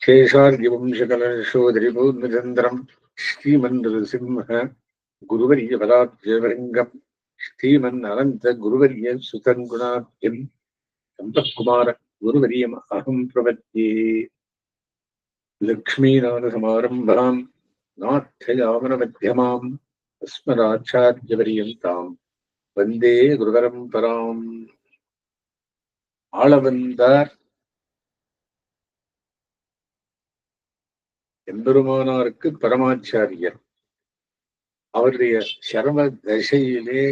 शेषार्यवंशकलशोदरिपूर्णचन्द्रम् श्रीमन्नृसिंह गुरुवर्यपदाब्जभृङ्गम् श्रीमन्ननन्तगुरुवर्य सुतङ्गुणाब्धिम् सम्पत्कुमार गुरुवर्यम् अहम् प्रपद्ये। लक्ष्मीनाथसमारम्भाम् नाथयामनमध्यमाम् अस्मदाचार्यपर्यन्ताम् वन्दे गुरुपरम्पराम्. ஆளவந்தார் எம்பெருமானாருக்கு பரமாச்சாரியர். அவருடைய சரம தசையிலே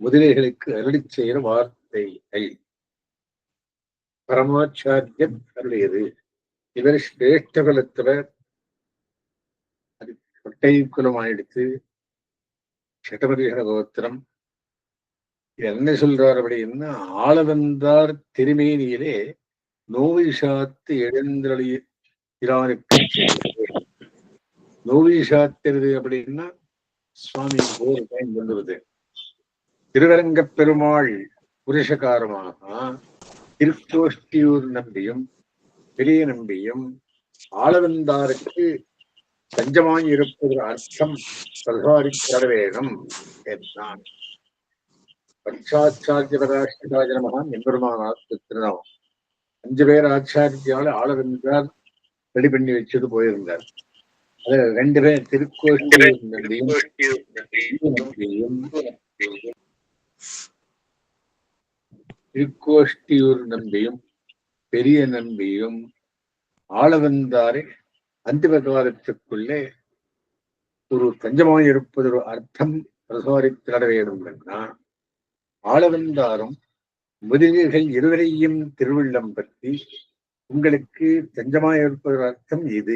முதலைகளுக்கு அருளி செய்கிற வார்த்தைகள் பரமாச்சாரியர் அருளியது. இவர் சிரேஷ்ட குலத்துல அது கொட்டை குலமாயிடுத்து. சட்டபரிகர கோத்திரம். என்ன சொல்றார் அப்படின்னா, ஆளவந்தார் திருமேனியிலே நோவிஷாத்து எழுந்தருளிய இரானுக்கு நோவிஷாத்துறது அப்படின்னா சுவாமி ஒரு டைம் வந்துருது. திருவரங்க பெருமாள் புருஷகாரமாக திருக்கோஷ்டியூர் நம்பியும் பெரிய நம்பியும் ஆளவந்தாருக்கு தஞ்சமாய் இருப்பது அர்த்தம் பிரசாரிக்க வேணும் என்றான். பஞ்சாச்சாரிய மகான் எம்பெருமானார் திருநாமம். 5 பேர் ஆச்சாரியால ஆளவந்தார் ரெடி பண்ணி வச்சுட்டு போயிருந்தார். அதுல 2 பேர் திருக்கோஷ்டியூர் நம்பியும் பெரிய நம்பியும் ஆளவந்தாரை அந்திம காலத்துக்குள்ளே ஒரு தஞ்சமாய் இருப்பது ஒரு அர்த்தம் பிரசாரித்திட வேண்டும் என்றால், ஆளவந்தாரும் முதலிகள் இருவரையும் திருவள்ளம் பற்றி உங்களுக்கு தஞ்சமாய் இருப்பது அர்த்தம் இது.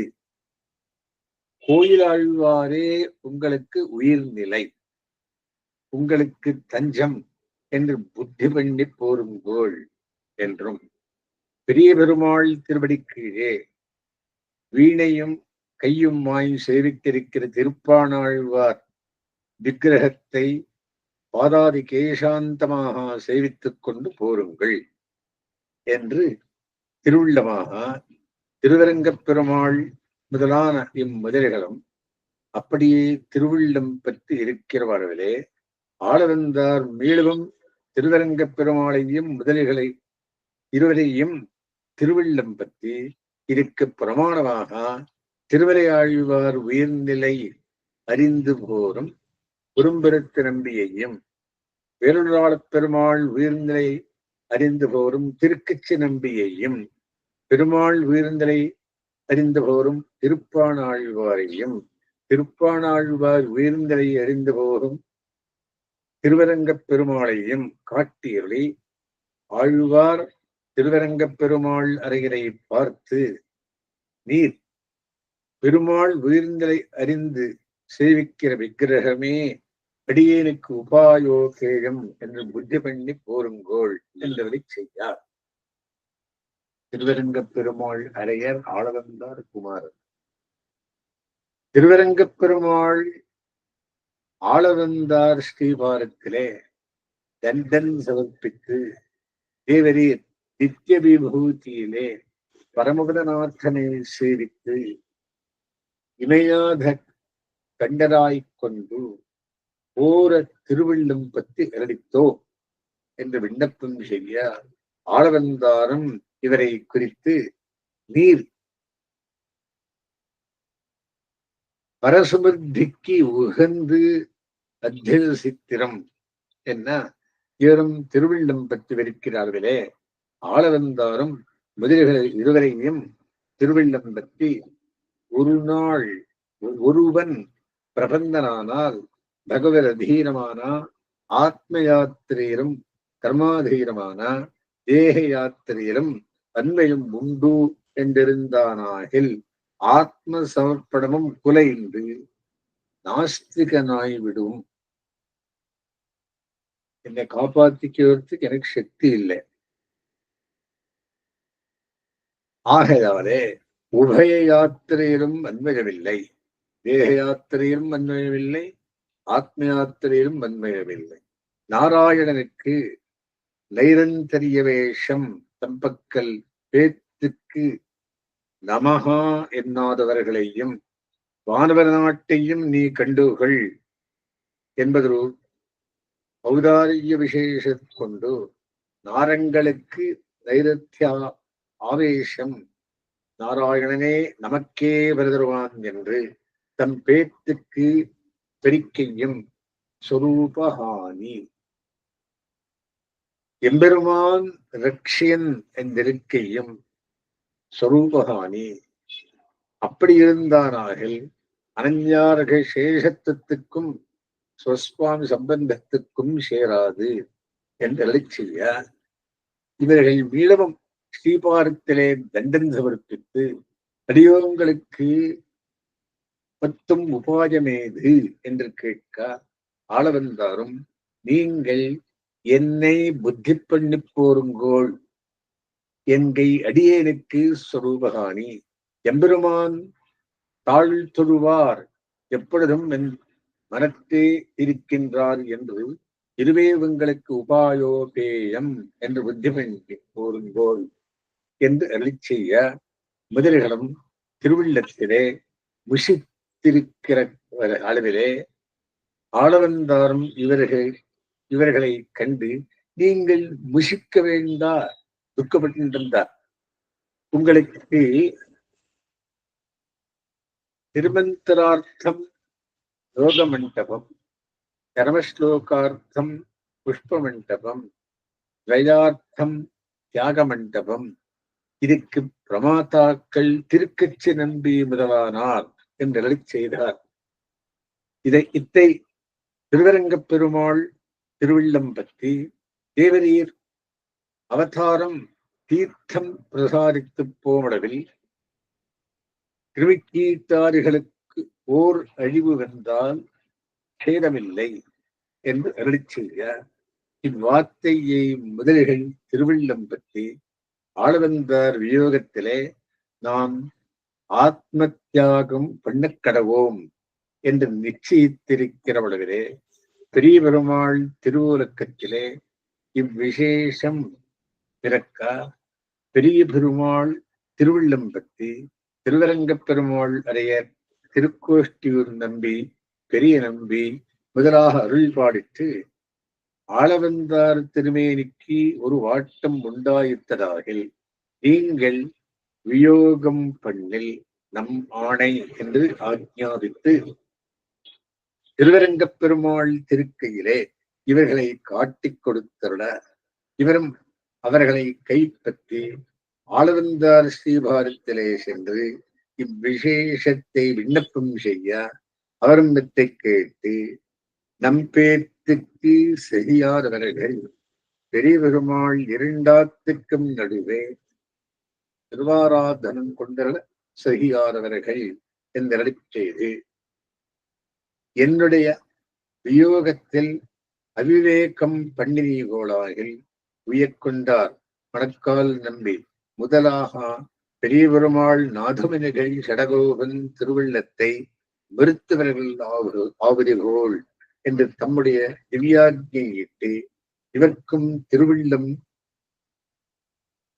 கோயிலாழ்வாரே உங்களுக்கு உயிர்நிலை, உங்களுக்கு தஞ்சம் என்று புத்தி பண்ணி போருங்கோள் என்றும், பெரிய பெருமாள் திருவடி கீழே வீணையும் கையுமாய் சேவித்திருக்கிற திருப்பாணாழ்வார் விக்கிரகத்தை பாதாதி கேசாந்தமாக சேவித்துக் கொண்டு போருங்கள் என்று திருவுள்ளமாக திருவரங்கப் பெருமாள் முதலான இம்முதலைகளும் அப்படியே திருவுள்ளம் பற்றி இருக்கிறவர்களே ஆளவந்தார் மீளவும் திருவரங்கப் பெருமாளையும் முதலைகளை இருவரையும் திருவள்ளம் பற்றி இருக்க பிரமாணமாக திருவரையாழ்வார் உயிர்நிலை அறிந்து போரும் குறும்பெருத்து நம்பியையும் வேலுநாளப் பெருமாள் உயிர்நிலை அறிந்து போரும் திருக்கச்சி நம்பியையும் பெருமாள் உயிர்நிலை அறிந்து போரும் திருப்பாணாழ்வாரையும் திருப்பாணாழ்வார் உயிர்நிலை அறிந்து போரும் திருவரங்கப் பெருமாளையும் காட்டியருளி ஆழ்வார் திருவரங்கப் பெருமாள் அருகினை பார்த்து, நீர் பெருமாள் உயிர்நிலை அறிந்து சேவிக்கிற விக்கிரகமே அடியேனுக்கு உபாயோகேயம் என்று புத்தி பண்ணி போருங்கோள் என்றதை செய்யார். திருவரங்கப் பெருமாள் அரையர் ஆளவந்தார் குமாரன். திருவரங்கப் பெருமாள் ஆளவந்தார் ஸ்ரீபாரத்திலே தண்டன் சமர்ப்பித்து தேவரீர் நித்திய விபூதியிலே பரமபதநாதனை சேவித்து இணையாத கண்டராய்கொண்டு ஓர திருவள்ளம் பற்றி அருளித்தோ என்று விண்ணப்பம் செய்ய ஆளவந்தாரும் இவரை குறித்து, நீர் பரசுமர்த்திக்கு உகந்து அத்தியசித்திரம் என்ன இவரும் திருவள்ளம் பற்றி விரிக்கிறார்களே. ஆளவந்தாரும் முதலிகள் இருவரையும் திருவள்ளம் பற்றி ஒரு நாள் ஒருவன் பிரபந்தனானால் பகவத் அதீனமான ஆத்ம யாத்திரையிலும் கர்மாதீனமான தேக யாத்திரையிலும் அன்மையும் உண்டு என்றிருந்தானாகில் ஆத்ம சமர்ப்பணமும் குலைந்து நாஸ்திகனாய்விடும். என்னை காப்பாற்றிக்கிறதுக்கு எனக்கு சக்தி இல்லை. ஆகையாலே உபய யாத்திரையிலும் அன்மயமில்லை, தேக யாத்திரையிலும் அன்மயமில்லை, ஆத்ம யாத்திரையிலும் அன்மயமில்லை. நாராயணனுக்கு நைரந்தரிய வேஷம் தம்பக்கல் பேத்துக்கு நமஹா எண்ணாதவர்களையும் வானவர் நாட்டையும் நீ கண்டுகள் என்பதொரு ஔதாரிய விசேஷம் கொண்டு நாரங்களுக்கு நைரத்திய ஆவேசம் நாராயணனே நமக்கே வருதருவான் என்று தம் பேத்துக்கு பெரிக்கையும் சொரூபஹானி எம்பெருமான் ரக்ஷியன் என்றிருக்கையும் சொரூபஹானி அப்படி இருந்தானாகில் அனஞ்ஞார்க சேஷத்துக்கும் ஸ்வஸ்வாமி சம்பந்தத்துக்கும் சேராது என்று செய்ய இவர்கள் மீளவும் ஸ்ரீபாரத்திலே தண்டன் சமர்ப்பித்து அடியோங்களுக்கு பத்தும் உபாயமேது என்று கேட்க ஆளவந்தாரும் நீங்கள் என்னை புத்தி பண்ணி போருங்கோள் என்கை அடியேனுக்கு சொரூபகாணி எம்பெருமான் தாழ்த்தொழுவார் எப்பொழுதும் என் மனத்தே இருக்கின்றார் என்று இருவே உங்களுக்கு உபாயோபேயம் என்று புத்தி பண்ணி போருங்கோள் என்று அருளி செய்ய முதலிகளும் திருவில்லத்திலே முஷித்திருக்கிற அளவிலே ஆளவந்தாரும் இவர்களை கண்டு நீங்கள் முஷிக்க வேண்டா துக்கப்பட்டிருந்தார் உங்களுக்கு திருமந்தரார்த்தம் யோக மண்டபம் கர்மஸ்லோகார்த்தம் புஷ்ப மண்டபம் துவயார்த்தம் தியாக மண்டபம் இதுக்கு பிரமாதாக்கள் திருக்கட்சி நம்பி முதலானார் என்று செய்தார். இத்தை திருவரங்கப் பெருமாள் திருவில்லம்பத்தி தேவரீர் அவதாரம் தீர்த்தம் பிரசாரித்து போமளவில் கிருமிக்கீட்டாரிகளுக்கு ஓர் அழிவு வந்தால் சேதமில்லை என்று அருளி செய்ய இவ்வார்த்தையை முதலிகள் திருவில்லம்பத்தி ஆளவந்தார் வியோகத்திலே நாம் ஆத்ம தியாகம் பண்ணக்கடவோம் என்று நிச்சயித்திருக்கிறவளவிலே பெரிய பெருமாள் திருவுலக்கத்திலே இவ்விசேஷம் பிறக்க பெரிய பெருமாள் திருவில்லம்பத்தி திருவரங்கப் பெருமாள் அடைய திருக்கோஷ்டியூர் நம்பி பெரிய நம்பி முதலாக அருள் பாடித்து ஆளவந்தார் திருமேனிக்கு ஒரு வாட்டம் உண்டாயித்ததாகில் நீங்கள் வியோகம் பண்ணில் நம் ஆணை என்று ஆக்ஞாபித்து திருவரங்கப் பெருமாள் திருக்கையிலே இவர்களை காட்டிக் கொடுத்தருட இவரும் அவர்களை கைப்பற்றி ஆளவந்தார் ஸ்ரீபாரத்திலே சென்று இவ்விசேஷத்தை விண்ணப்பம் செய்ய அவரும் மெத்தை கேட்டு நம்பேத்துக்கு செய்யாதவர்கள் பெரிய பெருமாள் இரண்டாத்துக்கும் நடுவே திருவாராதனம் கொண்டல செய்யாதவர்கள் என்று செய்து என்னுடைய வியோகத்தில் அவிவேகம் பண்ணினீகோளாகில் உயக்கொண்டார் மணக்கால் நம்பி முதலாக பெரிய பெருமாள் நாதமினிகள் சடகோபன் திருவள்ளத்தை மறுத்தவர்கள் ஆவதுகோள் என்று தம்முடைய திவ்யாஜையிட்டு இவர்க்கும் திருவில்லம்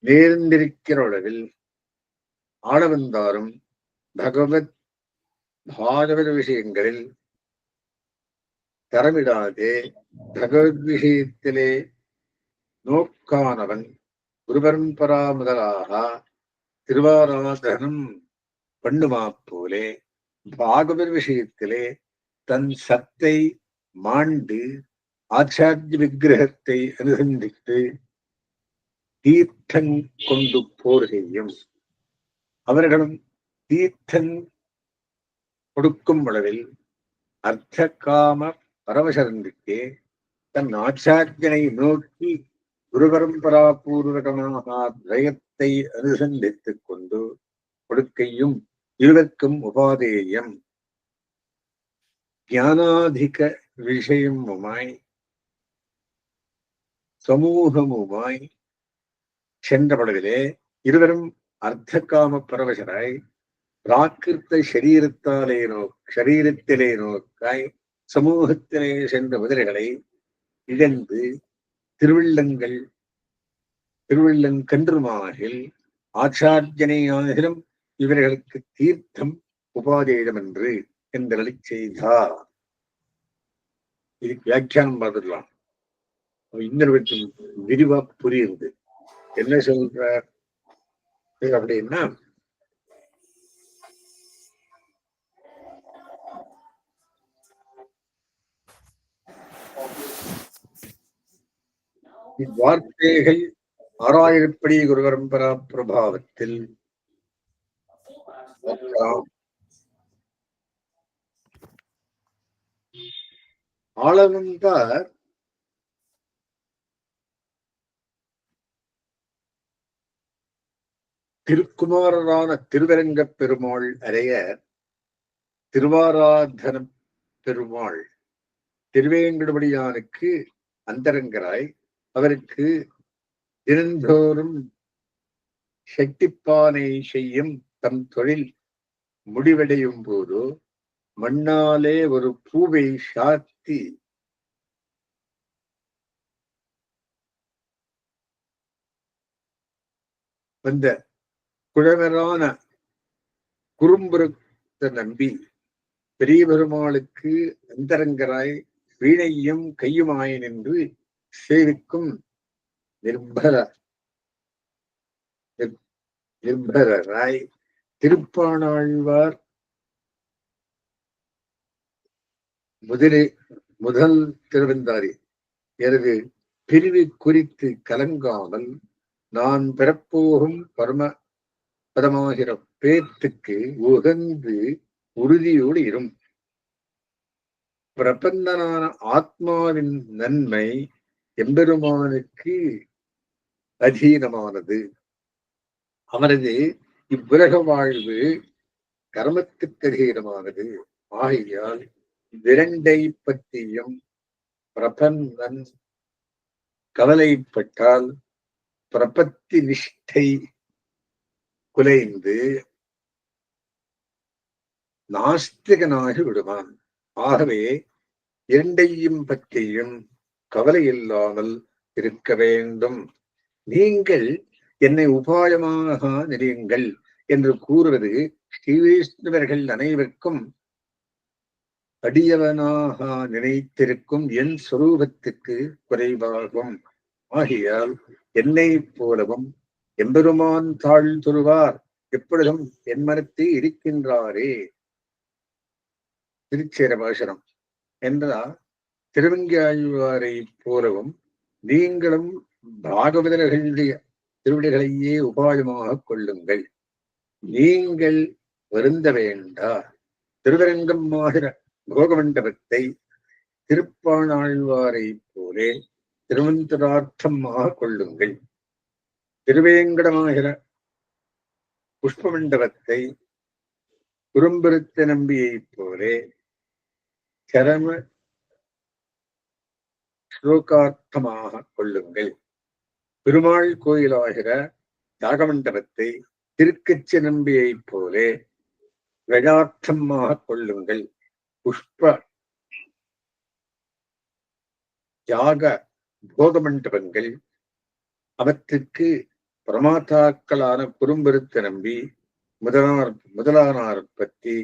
நேர்ந்திருக்கிற அளவில் ஆளவந்தாரும் பகவத் பாகவத விஷயங்களில் தரமிடாதே பகவத் விஷயத்திலே நோக்கானவன் குருபரம்பரா முதலாக திருவாராதனம் பண்ணுமா போலே பாகவத விஷயத்திலே தன் சத்தை மாண்டு ஆச்சாரிய விக்கிரகத்தை அனுசந்தித்து தீர்த்தம் கொண்டு போர் செய்யும் அவர்களும் தீர்த்தம் கொடுக்கும் அளவில் அர்த்த காம பரமசரந்திக்கு தன் ஆச்சாரியனை நோக்கி குரு பரம்பரா பூர்வகமாக திரயத்தை அனுசந்தித்துக் கொண்டு கொடுக்கையும் இருவர்க்கும் உபாதேயம் ஞானாதிக விஷயமுமாய் சமூகமுமாய் சென்றபடுவிலே இருவரும் அர்த்த காம பரவசராய் பிராகிருத்த சரீரத்திலே நோக்காய் சமூகத்திலே சென்ற முதலைகளை இழந்து திருவில்லங்கன்றுமாகில் ஆச்சாரியனை ஆகிலும் இவர்களுக்கு தீர்த்தம் உபாதேயம் என்றலை செய்தார். இதுக்கு வியாக்கியானம் பார்த்துக்கலாம். இன்னொரு விரிவா புரியுது. என்ன சொல்றார் அப்படின்னா, இவ்வார்த்தைகள் ஆறாயிரப்படி குரு பரம்பரா பிரபாவத்தில் ஆளவந்தார் திருக்குமாரரான திருவரங்கப் பெருமாள் அறைய திருவாராதன பெருமாள் திருவேங்கடபடியானுக்கு அந்தரங்கராய் அவருக்கு தினந்தோறும் சக்திப்பானை செய்யும் தம் தொழில் முடிவடையும் போது மண்ணாலே ஒரு பூவை சாத்தி வந்த குழவரான குறும்புறத்தை நம்பி பெரிய பெருமாளுக்கு அந்தரங்கராய் வீணையும் கையுமாய் நின்று சேவிக்கும் நிர்பரராய் திருப்பாணாழ்வார் முதல் திருவந்தாரி எனது பிரிவு குறித்து கலங்காமல் நான் பெறப்போகும் பதமாகிற பேத்துக்கு உகந்து உறுதியோடு இரும். பிரபந்தனான ஆத்மாவின் நன்மை எம்பெருமானுக்கு அதீனமானது. அவனது இவ்வுலக வாழ்வு கர்மத்துக்கு அதீனமானது. ஆகையால் விரண்டை பற்றியும் பிரபந்தன் கவலைப்பட்டால் பிரபத்தி நிஷ்டை குலைந்து நாஸ்திகனாகி விடுவான். ஆகவே இரண்டையும் பற்றியும் கவலை இல்லாமல் இருக்க வேண்டும். நீங்கள் என்னை உபாயமாக நினையுங்கள் என்று கூறுவது ஸ்ரீவைஷ்ணவர்கள் அனைவருக்கும் அடியவனாக நினைத்திருக்கும் என் சொரூபத்துக்கு குறைவாகும். ஆகையால் என்னை போலவும் எம்பெருமான் தாழ்ந்துருவார் எப்பொழுதும் என் மனத்தை இருக்கின்றாரே. திருச்சேரபாசனம் என்றால் திருவங்கியாழ்வாரை போலவும் நீங்களும் பாகவதர்களுடைய திருவிடைகளையே உபாயமாக கொள்ளுங்கள். நீங்கள் வருந்த வேண்டா. திருவரங்கம் ஆகிற போகமண்டபத்தை திருப்பாணாழ்வாரை போலே திருமந்திரார்த்தமாக கொள்ளுங்கள். திருவேங்கடமாகிற புஷ்பமண்டபத்தை குறும்பெருத்த நம்பியைப் போலே சரம ஸ்லோகார்த்தமாக கொள்ளுங்கள். பெருமாள் கோயிலாகிற யாகமண்டபத்தை திருக்கச்சி நம்பியைப் போலே வேதார்த்தமாக கொள்ளுங்கள். புஷ்ப யாக போக மண்டபங்கள் அவற்றுக்கு பிரமாதாக்களான குறும்பெருத்த நம்பி முதலானார் பற்றி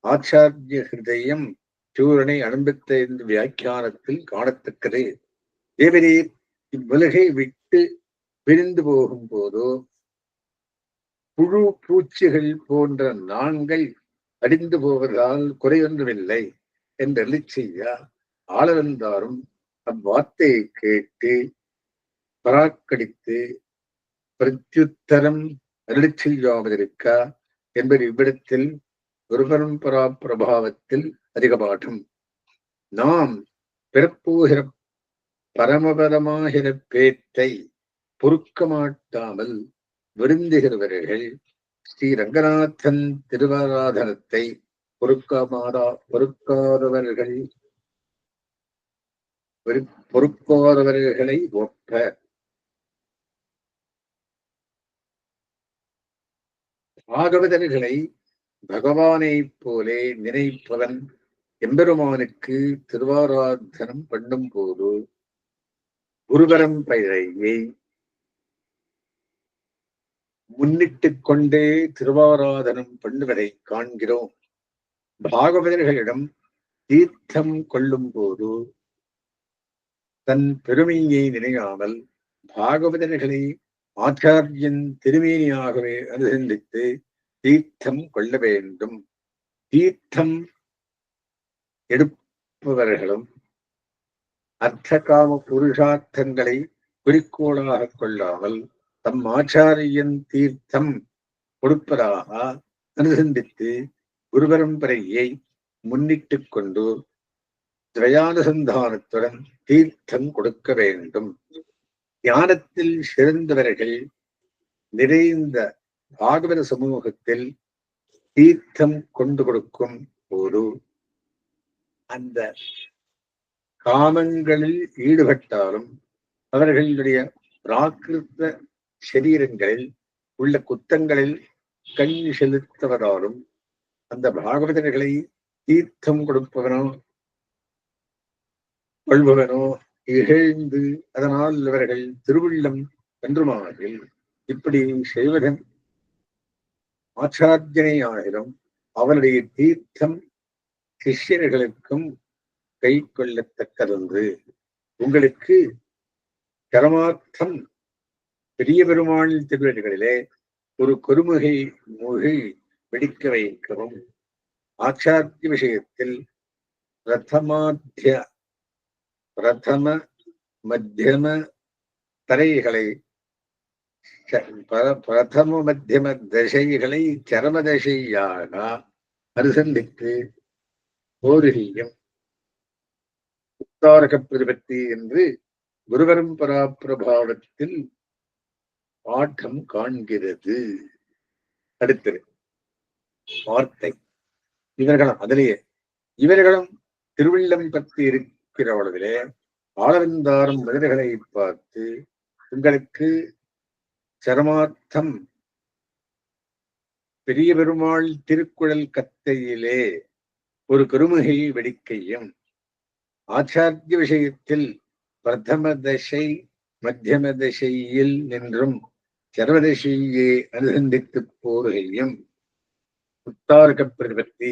ஆச்சாரிய ஹிருதயம் சூரனை அனுபவித்த இந்த வியாக்கியானத்தில் காணத்தக்கது. தேவரே, இவ்வுலகை விட்டு பிரிந்து போகும் போதோ புழு பூச்சிகள் போன்ற நான்கள் அடிந்து போவதால் குறையொன்றுமில்லை என்று செய்ய ஆளவந்தாரும் அவ்வார்த்தையை கேட்டு பராக்கடித்து பிரத்யுத்தரம் அருளிச் செய்யாமலிருக்க என்பது இவ்விடத்தில் ஒரு பரம்பரா பிரபாவத்தில் அதிக பாடம். நாம் பிறப்போகிற பரமபதமாகிற பேத்தை பொறுக்க மாட்டாமல் விருந்துகிறவர்கள் ஸ்ரீ ரங்கநாதன் திருவாராதனத்தை பொறுக்காதவர்களை ஒப்ப. பாகவதர்களை பகவானை போலே நினைப்பவன் எம்பெருமானுக்கு திருவாராதனம் பண்ணும் போது குருபரம்பரையை முன்னிட்டு கொண்டே திருவாராதனம் பண்ணுவதை காண்கிறோம். பாகவதர்களிடம் தீர்த்தம் கொள்ளும் போது தன் பெருமையை நினையாமல் பாகவதர்களை ஆச்சாரியன் திருமேனியாகவே அனுசந்தித்து தீர்த்தம் கொள்ள வேண்டும். தீர்த்தம் எடுப்பவர்களும் அர்த்தகாம புருஷார்த்தங்களை குறிக்கோளாக கொள்ளாமல் தம் ஆச்சாரியன் தீர்த்தம் கொடுப்பதாக அனுசந்தித்து குருபரம்பரையை முன்னிட்டு கொண்டு திரயானுசந்தானத்துடன் தீர்த்தம் கொடுக்க வேண்டும். ஞானத்தில் சிறந்தவர்கள் நிறைந்த பாகவத சமூகத்தில் தீர்த்தம் கொண்டு கொடுக்கும் போது அந்த காமங்களில் ஈடுபட்டாலும் அவர்களுடைய பிராகிருத சரீரங்களில் உள்ள குத்தங்களில் கண் செலுத்துவதாலும் அந்த பாகவதர்களை தீர்த்தம் கொடுப்பவனோ கொள்பவனோ இகழ்ந்து அதனால் இவர்கள் திருவுள்ளம் வென்றுமார்கள். இப்படி செய்வதன் ஆச்சாரியனை ஆயிரம் அவனுடைய தீர்த்தம் சிஷ்யர்களுக்கும் கை கொள்ளத்தக்கதொன்று. உங்களுக்கு கரமார்த்தம் பெரிய பெருமாள் திருவடிகளிலே ஒரு கொருமுகை மூழ்கி வெடிக்க வைக்கவும். ஆச்சாரிய விஷயத்தில் பிரதம மத்தியம தரைகளை பிரதம மத்தியம தசைகளை சரமதசையாக அனுசந்தித்து ஓருகையும் உத்தாரக பிரதிபத்தி என்று குருபரம்பரா பிரபாவத்தில் பாட்டம் காண்கிறது. அடுத்தது வார்த்தை. இவர்களும் திருவில்லம் பற்றி இருக்கிற அளவிலே ஆளவந்தாரும் மனிதர்களை பார்த்து உங்களுக்கு சரமார்த்தம் பெரிய பெருமாள் திருக்குழல் கத்தையிலே ஒரு கருமுகை வெடிக்கையும் ஆச்சாரிய விஷயத்தில் பிரதம தசை மத்தியம தசையில் நின்றும் சர்வதசையே அனுசந்தித்து போருகையும் உத்தார்க பிரதிபத்தி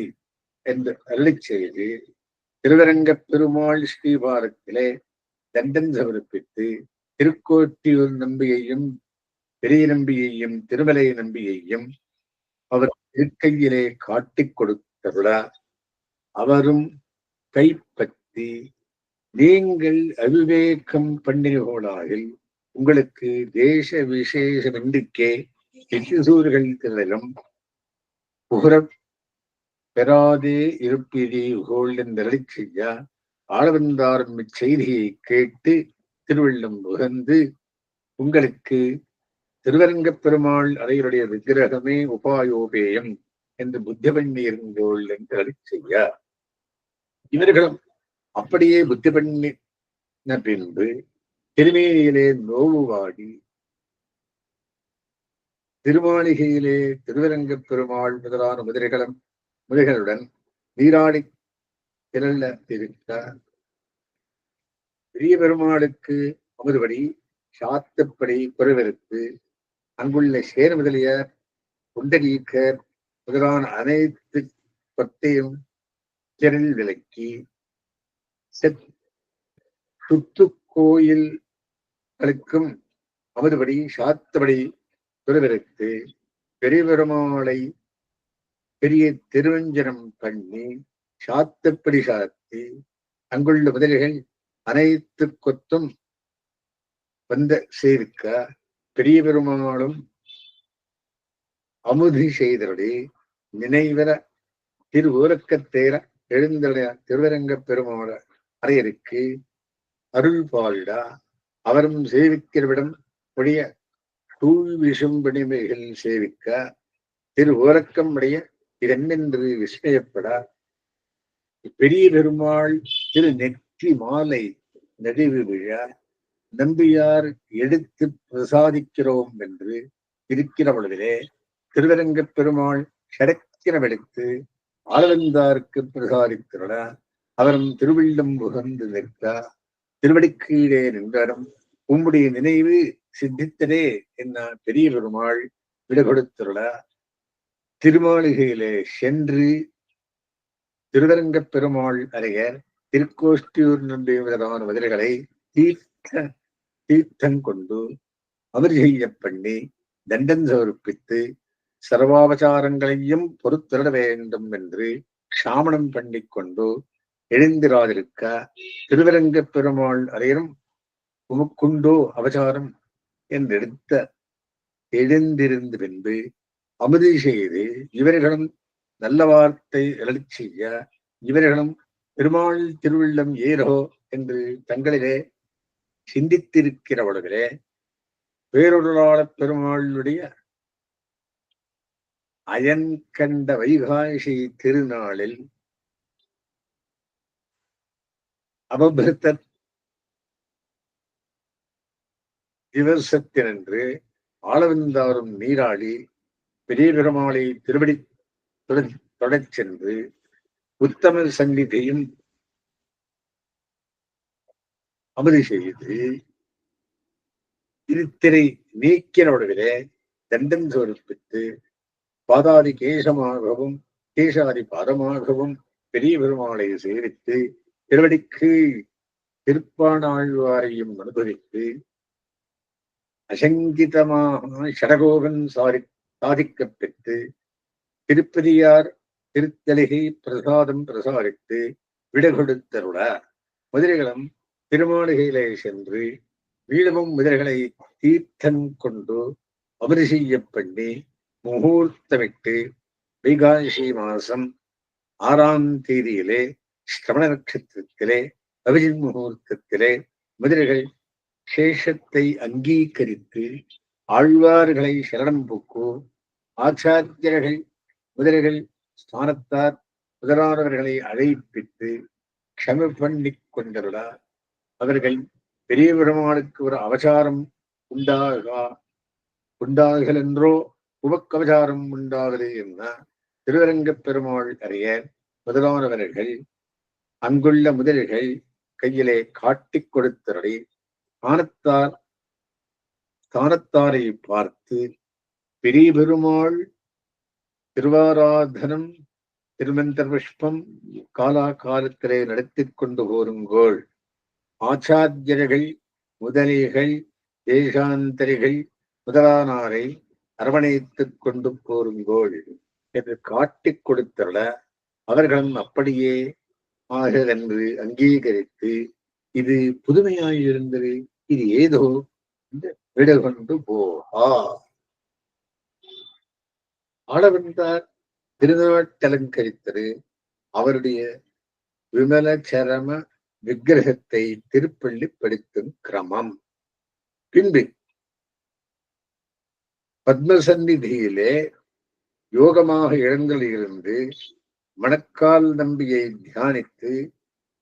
என்று அருளி செய்து திருவரங்க பெருமாள் ஸ்ரீபாரத்திலே தண்டன் சமர்ப்பித்து திருக்கோட்டியூர் நம்பியையும் பெரிய நம்பியையும் திருமலை நம்பியையும் அவர் இருக்கையிலே காட்டிக் கொடுத்தருள அவரும் கைப்பற்றி நீங்கள் அவிவேகம் பண்ணினோடாகில் உங்களுக்கு தேச விசேஷமின்றிக்கே எட்டிசூர்கள் திரளும் புகழ பெறாதே இருப்பீர்கள் என்றழி செய்ய ஆளவந்தாரும் இச்செய்தியை கேட்டு திருவள்ளம் உகந்து உங்களுக்கு திருவரங்கப் பெருமாள் அறையுடைய விக்கிரகமே உபாயோபேயம் என்று புத்தி பண்ணி இருந்தோள் என்று அழி செய்ய இவர்களும் அப்படியே புத்தி பண்ணின பின்பு திருமேனியிலே நோவு வாடி திருமாளிகையிலே திருவரங்கப் பெருமாள் முதலான முதிரைகளுடன் நீராடி திரள இருக்க பெரிய பெருமாளுக்கு அமுதுபடி சாத்தப்படி குறைவிருத்து அங்குள்ள சேர முதலியார் புண்டரீகர் முதலான அனைத்து கொத்தையும் திரள் விலக்கி சுத்து கோயில்களுக்கும் அமுதுபடி சாத்தபடி குறைவிருத்து பெரிய பெருமாளை பெரிய திருவஞ்சனம் பண்ணி சாத்தப்படி சாத்தி அங்குள்ள முதலிகள் அனைத்து கொத்தும் வந்த சேவிக்க பெரிய பெருமாளும் அமுதி செய்தபடி நினைவர திருவூரக்கத்தேர எழுந்தடைய திருவரங்க பெருமாள் அறையருக்கு அருள் பாலிடா அவரும் சேவிக்கிறவிடம் உடைய தூள் விசும்பணிமைகள் சேவிக்க திருவூரக்கம் உடைய இதென்னென்று விஸ்மயப்பட பெரிய பெருமாள் திரு நெற்றி மாலை நெடிவு விழ நம்பியார் எடுத்து பிரசாதிக்கிறோம் என்று இருக்கிற பொழுதிலே திருவரங்கப் பெருமாள் ஷடக்கிரம் எடுத்து ஆளவந்தாருக்கு பிரசாதித்திருட அவரும் திருவில்லம் புகந்து நிற்க திருவடிக்கீழே நின்றாரும் உம்முடைய நினைவு சித்தித்ததே என்ன பெரிய பெருமாள் விடை கொடுத்துள்ள திருமாளிகையிலே சென்று திருவரங்கப் பெருமாள் அருகே திருக்கோஷ்டியூர் நம்பியதான மதுரைகளை தீர்த்தம் கொண்டு அவர் செய்ய பண்ணி தண்டன் சமர்ப்பித்து சர்வாபச்சாரங்களையும் பொறுத்திட வேண்டும் என்று சாமணம் பண்ணிக்கொண்டு எழுந்திராதிருக்க திருவரங்கப் பெருமாள் அறையரும் உமக்குண்டோ அவசாரம் என்றெடுத்த எழுந்திருந்து பின்பு அமுதி செய்து இவர்களும் நல்ல வார்த்தை எழச் செய்ய இவர்களும் பெருமாள் திருவுள்ளம் ஏரோ என்று தங்களிலே சிந்தித்திருக்கிறவர்களே பேரொருளாள பெருமாளுடைய அயன் கண்ட வைகாசி திருநாளில் அபபிருத்த திவசத்தினன்று ஆளவந்தாரும் நீராடி பெரிய பெருமாளை திருவடி தொடச் சென்று உத்தம சந்நிதியும் அமதி செய்து திருத்திரை நீக்கிறவர்களே தண்டன் சமர்ப்பித்து பாதாதி கேசமாகவும் கேசாதி பாதமாகவும் பெரிய பெருமாளை சேவித்து திருவடிக்கு திருப்பானாழ்வாரையும் அனுபவித்து அசங்கிதமாக ஷடகோபன் சாதிக்கப் பெற்று திருப்பதியார் திருத்தலிகை பிரசாதம் பிரசாரித்து விடை கொடுத்தருள மதுரைகளும் திருமாளிகையிலே சென்று வீடமும் மதுரைகளை தீர்த்தம் கொண்டு அமரி செய்ய பண்ணி முகூர்த்தமிட்டு வைகாசி மாசம் 6ஆம் தேதியிலே ஸ்ரவண நட்சத்திரத்திலே அபிஜித் முகூர்த்தத்திலே மதுரைகள் சேஷத்தை அங்கீகரித்து ஆழ்வார்களை சரணம் பூக்கு ஆச்சாரியர்கள் முதலைகள் ஸ்தானத்தார் முதலானவர்களை அழைப்பித்து க்ஷம பண்ணிக் கொண்டருள அவர்கள் பெரிய பெருமாளுக்கு ஒரு அவசாரம் உண்டாகலென்றோ உபக்கவசாரம் உண்டாகுது என்ன திருவரங்கப் பெருமாள் அறிய முதலானவர்கள் அங்குள்ள முதல்கள் கையிலே காட்டிக் கொடுத்தருளி ஸ்தானத்தாரை பார்த்து பெரிய பெருமாள் திருவாராதனம் திருமந்தர் புஷ்பம் காலாகாலத்திலே நடத்தி கொண்டு போருங்கோள் ஆச்சாரியர்கள் முதலிகள் தேசாந்தரிகள் முதலானாரை அரவணைத்துக் கொண்டு போருங்கோள் என்று காட்டிக் கொடுத்தருள அவர்களும் அப்படியே ஆகென்று அங்கீகரித்து இது புதுமையாயிருந்தது, இது ஏதோ விட கொண்டு போகா ஆளவந்தார் திருநாட்டலங்கரித்தது அவருடைய விமல சரம விக்கிரகத்தை திருப்பள்ளி படுத்தும் கிரமம். பின்பு பத்மசந்நிதியிலே யோகமாக எழுந்தலிருந்து மணக்கால் நம்பியை தியானித்து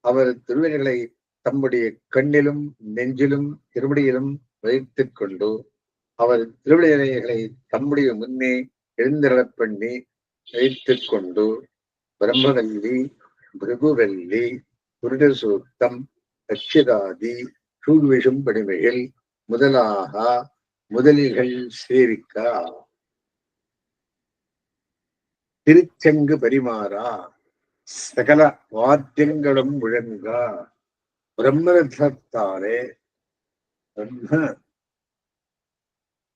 அவர் திருவடிகளை தம்முடைய கண்ணிலும் நெஞ்சிலும் திருவடியிலும் வைத்துக் கொண்டு அவர் திருவிடைகளை தம்முடைய முன்னே எழுந்திரளப் பண்ணி வைத்துக் கொண்டு பிரம்மவல்லி பிருகுவல்லி புருடசூக்தம் அச்சிதாதி சூழ்விஷும் படிமைகள் முதலாக முதலிகள் சேவிக்க திருச்செங்கு பரிமாறா சகல வாத்தியங்களும் முழங்க பிரம்மரத்தாலே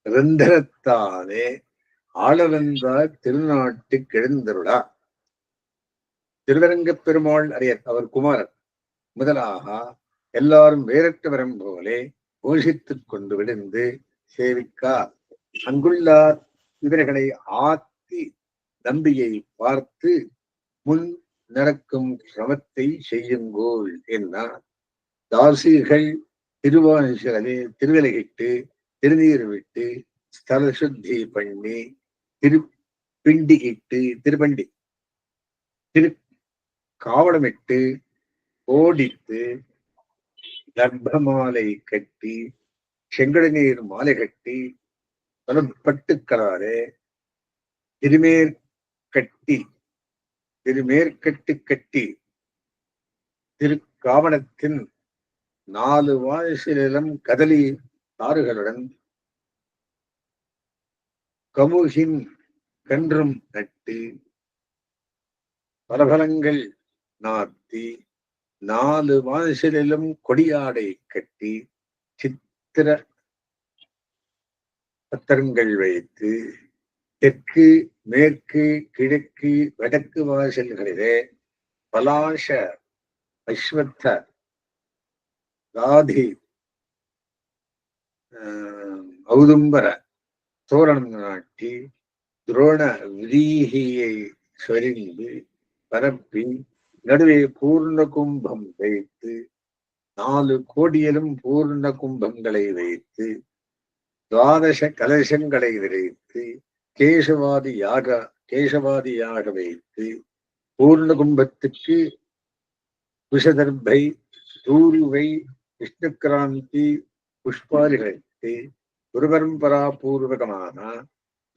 ரந்தரத்தாலே ஆளவந்தார் திருநாட்டுக்கு எழுந்தருளா திருவரங்கப் பெருமாள் அறியர் அவர் குமாரர் முதலாக எல்லாரும் வேறற்றவரம் போலே கோஷித்துக் கொண்டு விழுந்து சேவிக்கா அங்குள்ளார் இவர்களை ஆத்தி நம்பியை பார்த்து முன் நடக்கும் சிரமத்தை செய்யுங்கோள் என்னார். தாசிகள் திருவாசிகளே திருவிலகிட்டு திருநீர் விட்டு ஸ்தல சுத்தி பண்ணி திருப்பண்டி காவடமிட்டு ஓடித்து கர்ப்பமாலை கட்டி செங்கட நீர் மாலை கட்டி பட்டுக்களாலே திருமேற்கட்டு கட்டி திருக்காவணத்தின் 4 வாசிலும் கதலி தாறுகளுடன் கமுகின் கன்றும் நட்டு பலபலங்கள் நாத்தி 4 வாசலிலும் கொடியாடை கட்டி சித்திர பத்திரங்கள் வைத்து தெற்கு மேற்கு கிழக்கு வடக்கு வாசல்களிலே பலாச அஸ்வத்த ராதி ஔதும்பர தோரணம் நாட்டி துரோண விரீகியை சொரிந்து பரப்பி நடுவே பூர்ண கும்பம் வைத்து 4 கோடியிலும் பூர்ண கும்பங்களை வைத்து துவாதச கலசங்களை விரைத்து கேசவாதியாக வைத்து பூர்ண கும்பத்துக்கு குஷதர்பை தூருவை விஷ்ணுக்கிராந்தி புஷ்பாதிகளுக்கு குருபரம்பரா பூர்வகமான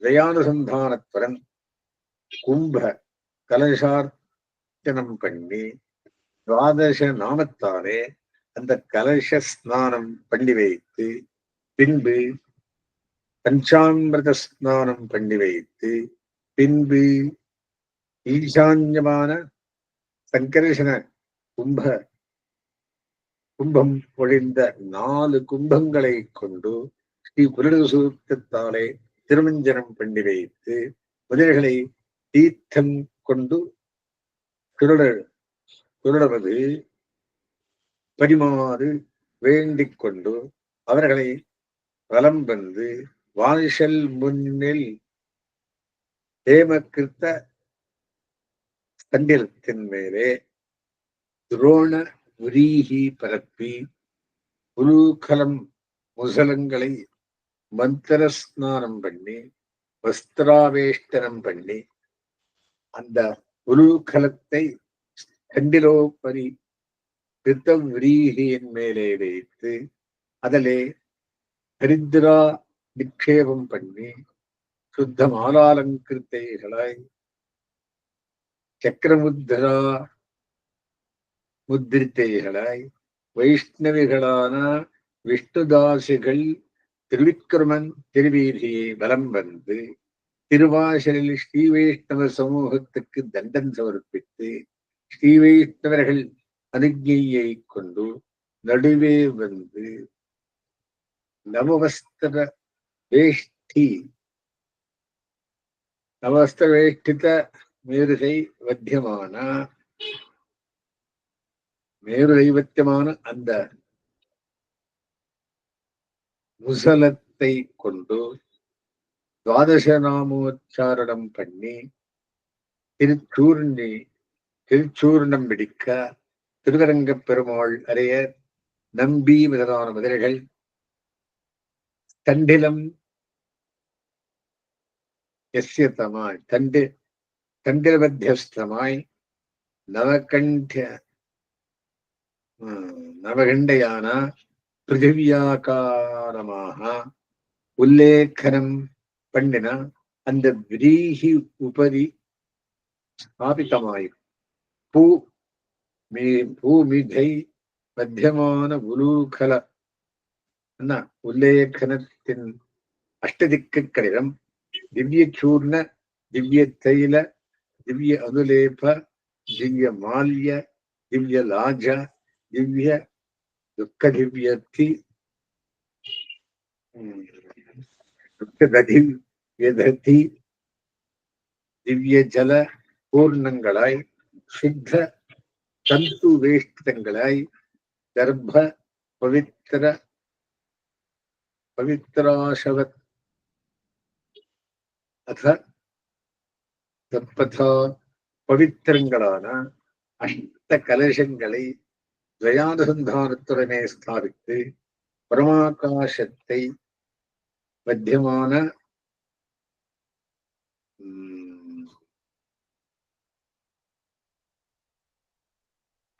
ஜயானுசந்தானத்துடன் கும்ப கலசார்த்தனம் பண்ணி துவாதச நாமத்தாலே அந்த கலச ஸ்நானம் பண்ணி வைத்து பின்பு பஞ்சாமிரத ஸ்நானம் பண்ணி வைத்து பின்பு ஈசான்யமான சங்கர்ஷண கும்பம் பொழிந்த 4 கும்பங்களை கொண்டு ஸ்ரீ புருட சூக்தத்தாலே திருமஞ்சனம் பண்ணி வைத்து முதல்களை தீர்த்தம் கொண்டு சுருடுவது பரிமாறு வேண்டிக் கொண்டு அவர்களை வலம் வந்து வானிஷல் முன்னில் ஹேமகிருத்த ஸ்தண்டிலத்தின் மேலே துரோண உரீகி பரப்பி உலூகலம் முசலங்களை மந்திர ஸ்நானம் பண்ணி வஸ்திராவேஷ்டனம் பண்ணி அந்த உலூகலத்தை ஸ்தண்டிலோபரி கிருத்த விரீகியின் மேலே வைத்து அதிலே ஹரித்ரா நிக்ஷேபம் பண்ணி சுத்த மாலாலங்கிருத்தைகளாய் சக்கரமுத்ரா முத்திரித்தைகளாய் வைஷ்ணவிகளான விஷ்ணுதாசிகள் திருவிக்கிரமன் திருவீதியை வலம் வந்து திருவாசலில் ஸ்ரீ வைஷ்ணவ சமூகத்துக்கு தண்டன் சமர்ப்பித்து ஸ்ரீ வைஷ்ணவர்கள் அனுஜையை கொண்டு நடுவே வந்து நவவஸ்திர வேஷ்டித மேருகை வத்தியமான மேருதைவத்தியமான அந்த முசலத்தை கொண்டு துவாதச நாமோச்சாரணம் பண்ணி திருச்சூர்ணம் பிடிக்க திருவரங்கப் பெருமாள் அறைய நம்பி முதலான முதலைகள் தண்டிலம் எஸ்யதமாய் தண்டிலமத்தியஸ்தமாய் நவகண்டையான பிருத்திவியாகாரமாக உல்லேಖனம் பண்ணின அந்த விரீகி உபரி ஸ்தாபிதமாய் பூமிகை மத்தியமான உலூகல உல்லேಖனத்தின் அஷ்டதிக்குகளிடம் திவ்ய சூர்ண திவ்ய தைல திவ்ய அனுலேப திவ்ய மால்ய திவ்ய லாஜ திவ்ய துக்க திவ்யத்தி துக்கததி திவ்ய ஜல பூர்ணங்களாய் சித்த தந்து வேஷ்டிதங்களாய் கர்ப்ப பவித்ராசவத் தத்பதா பவித்திரங்களான அஷ்ட கலசங்களை ஜயானுசந்தானத்துடனே ஸ்தாபித்து பரமாகாசத்தை மத்தியமான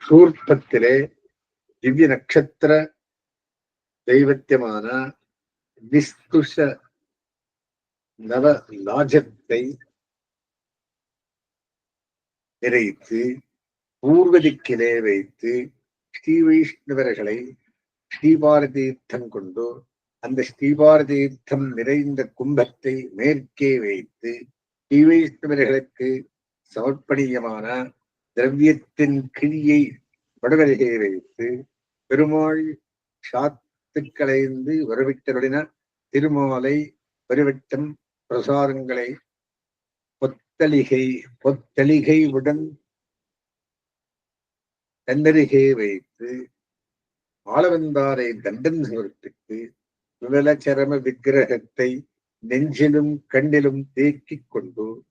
சூர்ப்பத்திலே திவ்ய நட்சத்திர தெய்வத்தியமான நிஸ்துஷ நவ லாஜத்தை நிறைத்து பூர்வதிக்கிலே வைத்து ஸ்ரீ வைஷ்ணவர்களை ஸ்ரீபாரதீர்த்தம் கொண்டு அந்த ஸ்ரீபாரதீர்த்தம் நிறைந்த கும்பத்தை மேற்கே வைத்து ஸ்ரீவைஷ்ணவர்களுக்கு சமர்ப்பணியமான திரவியத்தின் கிழியை வடவருகே வைத்து பெருமாள் சாத்து கலைந்து வரவிட்டருளின திருமாலை பரிவட்டம் பிரசாதங்களை பொத்தளிகை உடன் தன்னருகே வைத்து ஆளவந்தாரை தண்டன் சமர்ப்பித்து விமலச்சரம விக்கிரகத்தை நெஞ்சிலும் கண்ணிலும் தேக்கிக் கொண்டு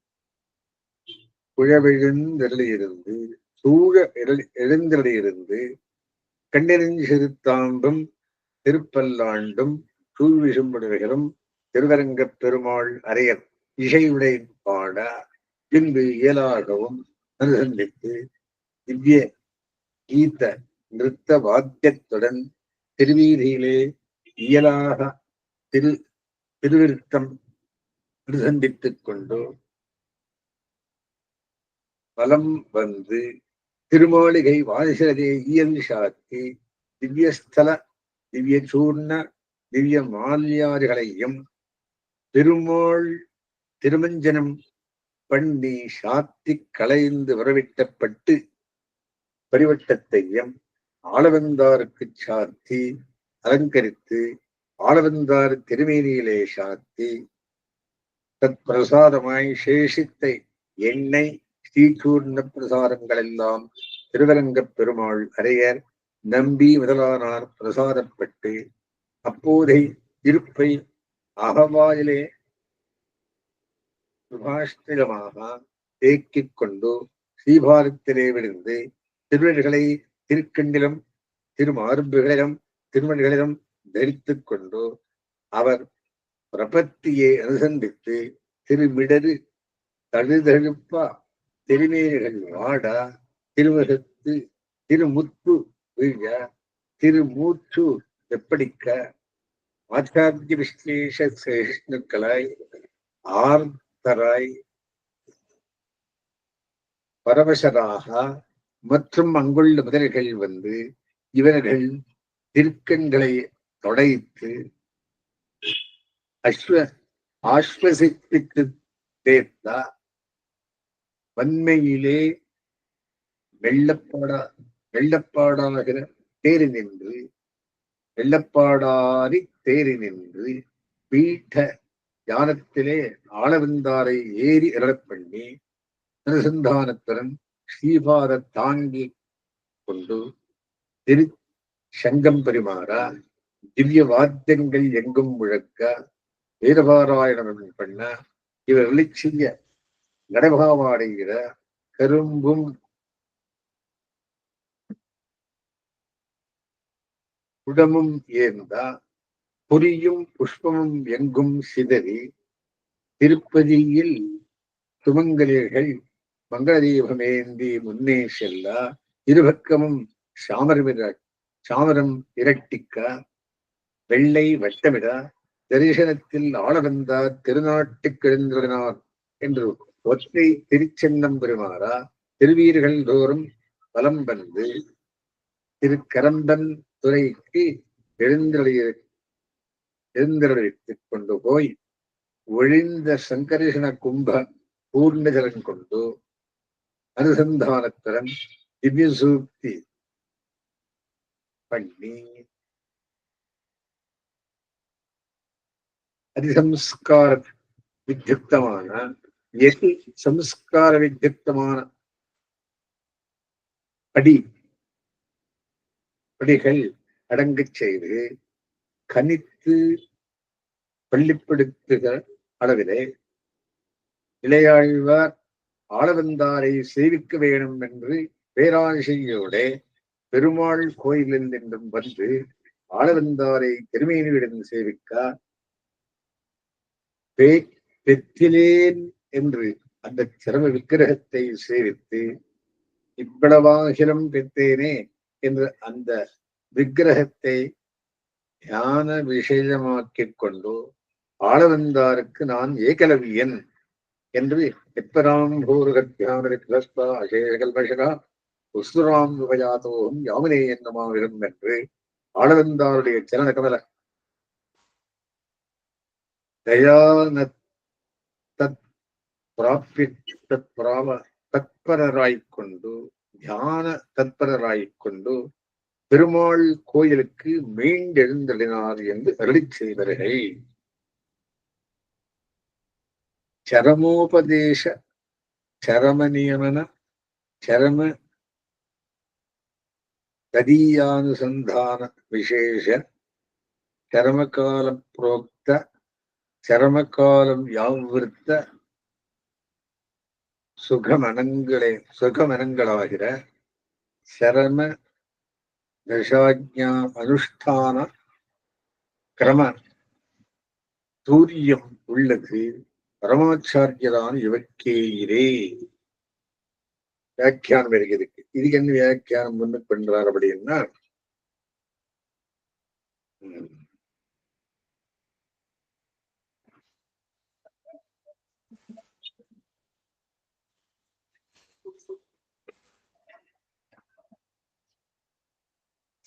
குழவிழுந்தருளியிருந்து சூழ எழுந்தருளியிருந்து கண்ணெறிஞ்சிறுத்தாண்டும் திருப்பல்லாண்டும் சூழ்விசும்படுகளும் திருவரங்கப் பெருமாள் அரையர் இசையுடை பாட பின்பு இயலாகவும் அனுசந்தித்து திவ்ய கீத நிறுத்த வாத்தியத்துடன் திருவீதியிலே இயலாக திருவிருத்தம் அனுசந்தித்துக் கொண்டு பலம் வந்து திருமாளிகை வாசலே இயல் சாத்தி திவ்யஸ்தல திவ்ய சூர்ண திவ்ய மால்யாரிகளையும் பெருமாள் திருமஞ்சனம் பண்ணி சாத்தி களைந்து வரவிட்டப்பட்டு பரிவட்டத்தையும் ஆளவந்தாருக்கு சாத்தி அலங்கரித்து ஆளவந்தார் திருமேனியிலே சாத்தி தத் பிரசாதமாய் சேஷித்த எண்ணெய் ஸ்ரீசூர்ண பிரசாதங்கள் எல்லாம் திருவரங்கப் பெருமாள் அரையர் நம்பி முதலானார் பிரசாதப்பட்டு அப்போதை இருப்பை அகவாயிலே சுபாஷ்டிகமாக தேக்கிக் கொண்டு ஸ்ரீபாரத்திலே விழுந்து திருவடிகளை திருக்கண்டிலும் திருமார்புகளிலும் திருமணிகளிலும் தரித்துக் கொண்டு அவர் பிரபத்தியை அனுசந்தித்து திருமிடரு தழுதழுப்பா திருமேனிகள் வாட திருமுகத்து திருமுத்து வீழ திருமூச்சு எப்படிக்க ஆச்சாரிய விஸ்லேஷ சேஷ்ணுக்களாய் ஆர்த்தராய் பரவசராக மற்றும் அங்குள்ள முதல்கள் வந்து இவர்கள் திருக்கண்களை தொடைத்து ஆஸ்வசிப்பித்து தேர்த்தா வன்மையிலே வெள்ளப்பாடாகிற தேறி நின்று வெள்ளப்பாடாரி தேறி நின்று பீட்ட யானத்திலே ஆளவந்தாரை ஏறி அருளப் பண்ணி அனுசந்தானத்துடன் ஸ்ரீபாத தாங்கி கொண்டு திரு சங்கம் பரிமாறா திவ்ய வாத்தியங்கள் எங்கும் முழக்க வீரபாராயணம் பண்ண இவர் வெளிச்சிய நடைபாவாடுகிற கரும்பும் குடமும் ஏந்தா புரியும் புஷ்பமும் எங்கும் சிதறி திருப்பதியில் சுமங்கலிகள் மங்கள தீபமேந்தி முன்னே செல்ல இருபக்கமும் சாமரம் இரட்டிக்க வெள்ளை வட்டமிட தரிசனத்தில் ஆளவந்தார் திருநாட்டுக் கிழந்தினார் என்று ஒற்றை திருச்சென்னம் பெருமாறா திருவீர்கள் தோறும் பலம் வந்து திருக்கரம்பன் துறைக்கு எழுந்தருளித்துக் கொண்டு போய் ஒழிந்த சங்கரிஷண கும்ப பூர்ணஜலன் கொண்டு அனுசந்தானத்துடன் திவ்ய சூக்தி பண்ணி அதிசம்ஸ்கார வித்யுக்தமான எதி சம்ஸ்கார வித்யுக்தமான படிகள் அடங்கச் செய்து கனித்து பள்ளிப்படுத்துகிற அளவிலே இளையாழ்வார் ஆளவந்தாரை சேவிக்க வேணும் என்று பேராசையோட பெருமாள் கோயிலில் என்றும் வந்து ஆளவந்தாரை திருமேனியுடன் சேவிக்க பெற்றிலேன் என்று அந்த சிரம விக்கிரகத்தை சேவித்து இவ்வளவாகிலும் பெற்றேனே என்று அந்த விக்கிரகத்தை ஞான விஷயமாக்கிக் கொண்டு ஆளவந்தாருக்கு நான் ஏகலவியன் என்று எப்பராம்பூர்கத்யானரிக்லஸ்பா அசேகல்பஷகா உஸ்துராம் விபயாத்தோகம் யாமினே என்னமாவிடும் என்று ஆளவந்தாருடைய சரண கமல தயான தத்பரராய்க்கொண்டு தியான தத்பரராய்க்கொண்டு பெருமாள் கோயிலுக்கு மீண்டெழுந்தளினார் என்று அருளி செய்வார்கள். சரமோபதேச சரம நியமன சரம ததீயானுசந்தான விசேஷ சரமகால புரோக்த சரமகாலம் யாவிருத்த சுகமனங்களாகிற சரம தசாஜ்ஞா அனுஷ்டான கிரம தூரியம் உள்ளது பரமாச்சாரியரான இவக்கேயிரே. வியாக்கியானம் இருக்கிறது. இதுக்கு என்ன வியாக்கியானம் முன்னுக்கு பண்றார் அப்படின்னா,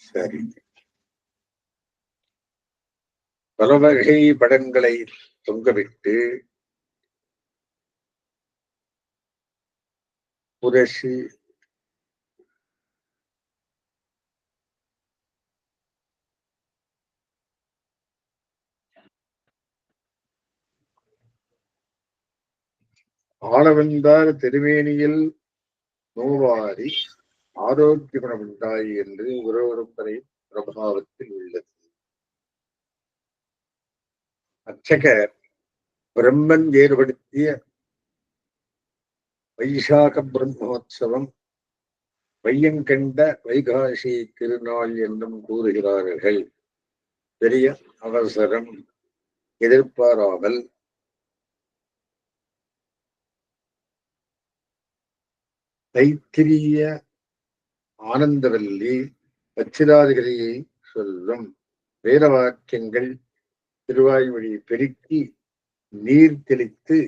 சரி, பல வகை படங்களை தொங்கவிட்டு புரசு ஆளவந்தார் திருவேணியில் நோவாரி ஆரோக்கிய குணம் உண்டாய் என்று ஒருவரை பிரபாவத்தில் உள்ளது. அர்ச்சகர் பிரம்மன் ஏற்படுத்திய வைசாக பிரம்மோற்சவம் வையங்கண்ட வைகாசி திருநாள் என்றும் கூறுகிறார்கள். பெரிய அவசரம் எதிர்பாராமல் தைத்திரிய ஆனந்தவல்லி அச்சிராதிகரியை சொல்லும் வேத வாக்கியங்கள் திருவாய்மொழி பெருக்கி நீர் தெளித்து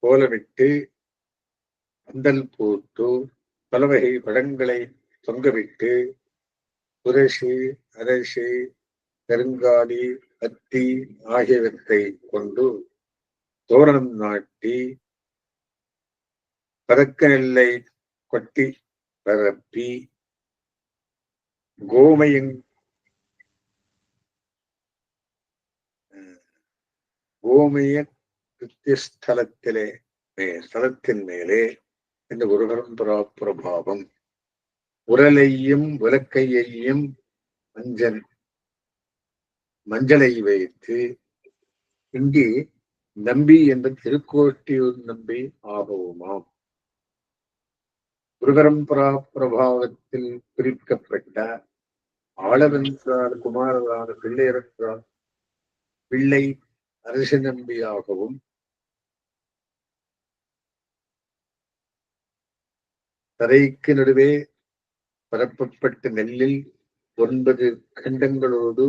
கோலமிட்டு பந்தல் போட்டு பலவகை படங்களை தொங்கவிட்டு புரசு அரசு கருங்காலி அத்தி ஆகியவற்றை கொண்டு தோரணம் நாட்டி பதக்க நெல்லை கொட்டி பரப்பி கோமய ஸ்தலத்தின் மேலே இந்த ஒரு பிரபாவம் உரலையும் உலக்கையையும் மஞ்சளை வைத்து இங்கே நம்பி என்ற திருக்கோட்டியூர் நம்பி ஆகவுமாம். குருபரம்பரா பிரபாவத்தில் பிரிக்கப்பட்ட ஆளவென்றார் குமாரரான பிள்ளையரன்றார் பிள்ளை அரசு நம்பியாகவும் தரைக்கு நடுவே பரப்பப்பட்ட நெல்லில் 9 கண்டங்களோடு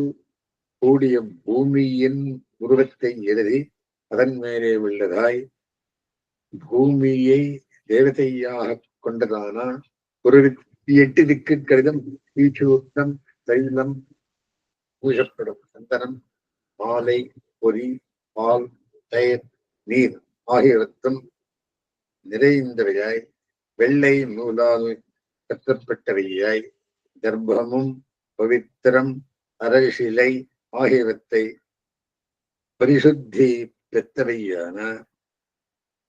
கூடிய பூமியின் உருவத்தை எழுதி அதன் மேலே உள்ளதாய் பூமியை தேவதையாக கொண்டதான ஒரு 8 திக்கு கடிதம் ஈச்சூர்ணம் தைலம் பூஜப்படும் சந்தனம் மாலை பொறி பால் தயிர் நீர் ஆகியவற்றும் நிறைந்தவையாய் வெள்ளை நூலால் கட்டப்பட்டவையாய் கர்ப்பமும் பவித்திரம் அரசிலை ஆகியவற்றை பரிசுத்தி பெற்றவையான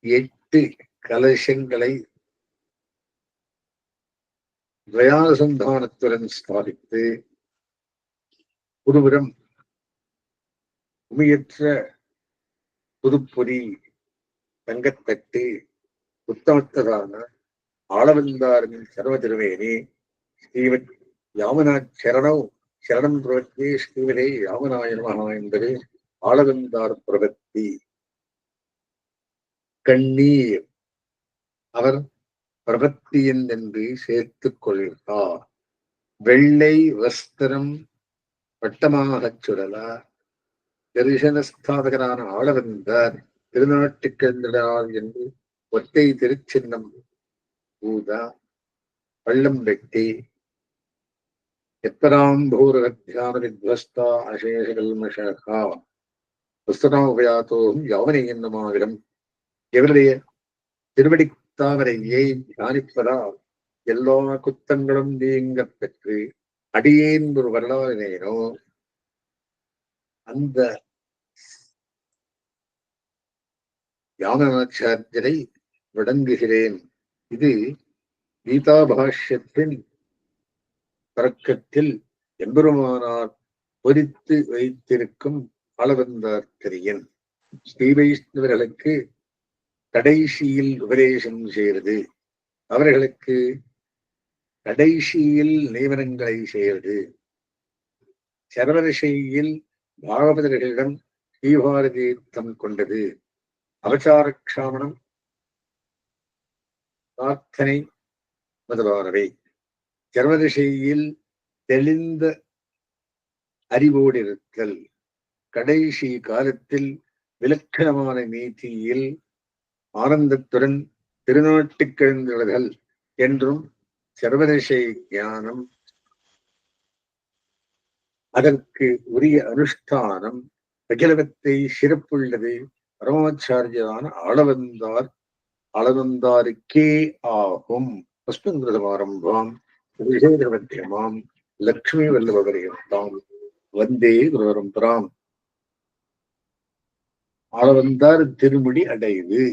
8 கலசங்களை துவயாசந்தானத்துடன் ஸ்தாபித்து ஒருபுறம் உமையற்ற புதுப்பொறி தங்கத்தட்டு உத்தமத்ததான ஆளவந்தாரின் சர்வ திருவேணி ஸ்ரீமத் யாமனாச் சரணம் பிரவத்தி ஸ்ரீமதே யாமனாய நமஹ என்பது ஆளவந்தார் பிரபத்தி. கண்ணீர் அவர் பிரபத்தியன் என்று சேர்த்துக் கொள்கிறார். வெள்ளை வஸ்திரம் வட்டமாகச் சுடலார். தரிசனஸ்தாபகரான ஆளவந்தார் திருநாட்டுக்கெழுந்தார் என்று ஒற்றை திருச்சின்னம் ஊதா பள்ளம் வெட்டி எத்தராம்பூரகத்தியான வித்வஸ்தா அசேஷகல்மஷகா புஸ்தகோபயாத்தோம் யவனை என்னுமாவிடம் எவருடைய திருவடித்தாமரையை தியானிப்பதால் எல்லா குத்தங்களும் நீங்க பெற்று அடியேன் ஒரு வரலாறினேனோ அந்த யாமனாச்சாரியரை வணங்குகிறேன். இது கீதா பாஷ்யத்தின் தொடக்கத்தில் எம்பெருமானார் பொறித்து வைத்திருக்கும் ஆளவந்தார்க்கரியன். ஸ்ரீ வைஷ்ணவர்களுக்கு கடைசியில் உபதேசம் செய்கிறது, அவர்களுக்கு கடைசியில் நியமனங்களை செய்கிறது. சரவரிசையில் பாகவதர்களிடம் ஸ்ரீபாரதீர்த்தம் கொண்டது, அவசாரக்ஷாமணம், பிரார்த்தனை முதலானவை. சர்வதிசையில் தெளிந்த அறிவோடு இருத்தல், கடைசி காலத்தில் விலக்கணமான நீதியில் ஆனந்தத்துடன் திருநாட்டுக்கிழந்துள்ளதல் என்றும் சர்வதிசை ஞானம், அதற்கு உரிய அனுஷ்டானம் அகிலவத்தை சிறப்புள்ளது பரமாச்சாரியரான ஆளவந்தாருக்கே ஆகும். அஸ்மத்கிருதமாரம்பாம் விசேஷமத்தியமாம் லக்ஷ்மி வல்லபரியம் வந்தே குருபரம்பராம். ஆளவந்தார் திருமுடி அடைவு.